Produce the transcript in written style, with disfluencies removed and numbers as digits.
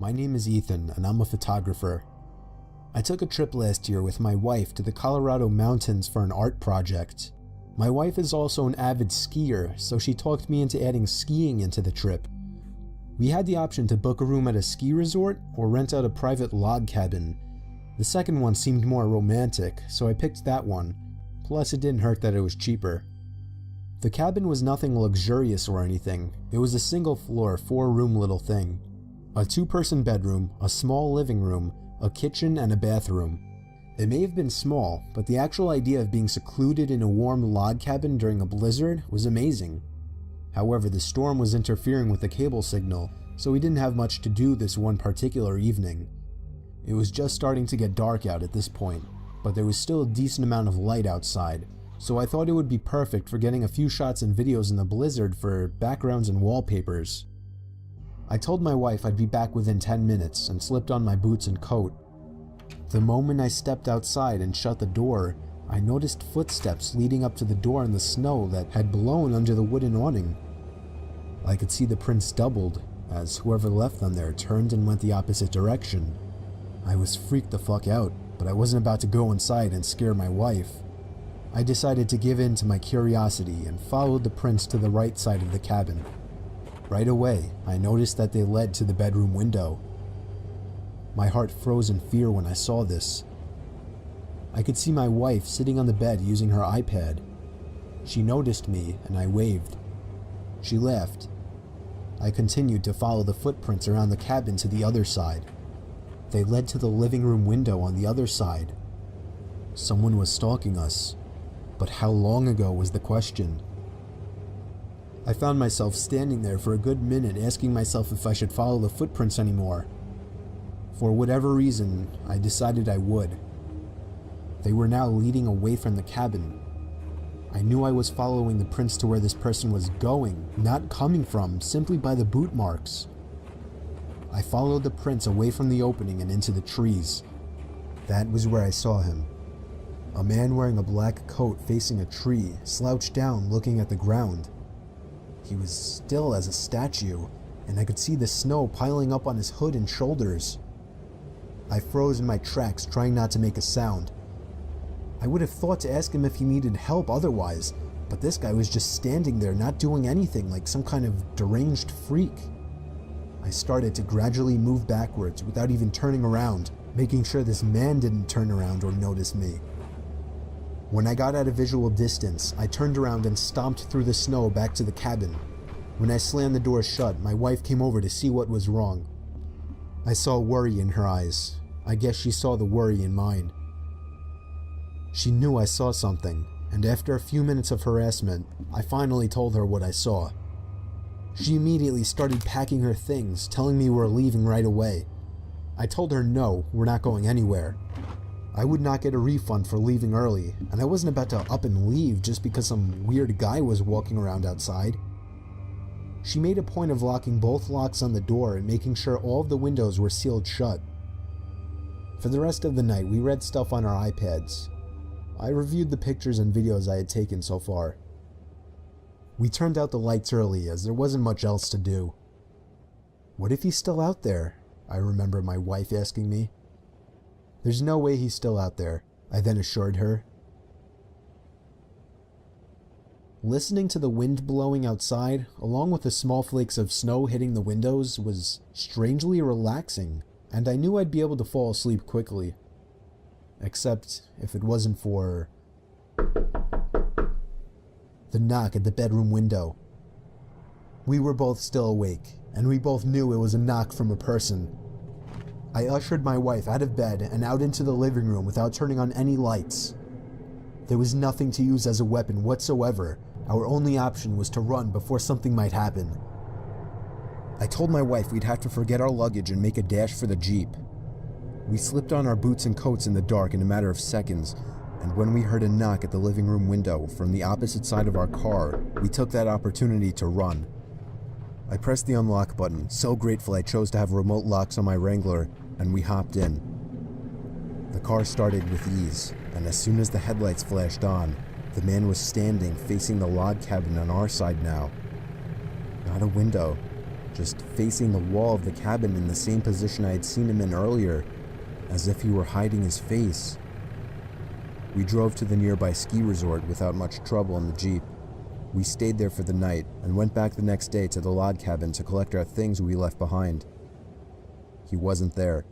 My name is Ethan and I'm a photographer. I took a trip last year with my wife to the Colorado mountains for an art project. My wife is also an avid skier, so she talked me into adding skiing into the trip. We had the option to book a room at a ski resort or rent out a private log cabin. The second one seemed more romantic, so I picked that one, plus it didn't hurt that it was cheaper. The cabin was nothing luxurious or anything. It was a single floor, 4-room little thing. A 2-person bedroom, a small living room, a kitchen, and a bathroom. It may have been small, but the actual idea of being secluded in a warm log cabin during a blizzard was amazing. However, the storm was interfering with the cable signal, so we didn't have much to do this one particular evening. It was just starting to get dark out at this point, but there was still a decent amount of light outside, so I thought it would be perfect for getting a few shots and videos in the blizzard for backgrounds and wallpapers. I told my wife I'd be back within 10 minutes and slipped on my boots and coat. The moment I stepped outside and shut the door, I noticed footsteps leading up to the door in the snow that had blown under the wooden awning. I could see the prints doubled, as whoever left them there turned and went the opposite direction. I was freaked the fuck out, but I wasn't about to go inside and scare my wife. I decided to give in to my curiosity and followed the prints to the right side of the cabin. Right away, I noticed that they led to the bedroom window. My heart froze in fear when I saw this. I could see my wife sitting on the bed using her iPad. She noticed me and I waved. She laughed. I continued to follow the footprints around the cabin to the other side. They led to the living room window on the other side. Someone was stalking us, but how long ago was the question? I found myself standing there for a good minute asking myself if I should follow the footprints anymore. For whatever reason, I decided I would. They were now leading away from the cabin. I knew I was following the prints to where this person was going, not coming from, simply by the boot marks. I followed the prints away from the opening and into the trees. That was where I saw him. A man wearing a black coat facing a tree, slouched down looking at the ground. He was still as a statue, and I could see the snow piling up on his hood and shoulders. I froze in my tracks, trying not to make a sound. I would have thought to ask him if he needed help otherwise, but this guy was just standing there not doing anything, like some kind of deranged freak. I started to gradually move backwards without even turning around, making sure this man didn't turn around or notice me. When I got at a visual distance, I turned around and stomped through the snow back to the cabin. When I slammed the door shut, my wife came over to see what was wrong. I saw worry in her eyes. I guess she saw the worry in mine. She knew I saw something, and after a few minutes of harassment, I finally told her what I saw. She immediately started packing her things, telling me we're leaving right away. I told her no, we're not going anywhere. I would not get a refund for leaving early, and I wasn't about to up and leave just because some weird guy was walking around outside. She made a point of locking both locks on the door and making sure all of the windows were sealed shut. For the rest of the night, we read stuff on our iPads. I reviewed the pictures and videos I had taken so far. We turned out the lights early as there wasn't much else to do. What if he's still out there? I remember my wife asking me. There's no way he's still out there, I then assured her. Listening to the wind blowing outside, along with the small flakes of snow hitting the windows, was strangely relaxing, and I knew I'd be able to fall asleep quickly. Except if it wasn't for the knock at the bedroom window. We were both still awake, and we both knew it was a knock from a person. I ushered my wife out of bed and out into the living room without turning on any lights. There was nothing to use as a weapon whatsoever. Our only option was to run before something might happen. I told my wife we'd have to forget our luggage and make a dash for the Jeep. We slipped on our boots and coats in the dark in a matter of seconds, and when we heard a knock at the living room window from the opposite side of our car, we took that opportunity to run. I pressed the unlock button, so grateful I chose to have remote locks on my Wrangler, and we hopped in. The car started with ease, and as soon as the headlights flashed on, the man was standing facing the log cabin on our side now. Not a window, just facing the wall of the cabin in the same position I had seen him in earlier, as if he were hiding his face. We drove to the nearby ski resort without much trouble in the Jeep. We stayed there for the night and went back the next day to the log cabin to collect our things we left behind. He wasn't there.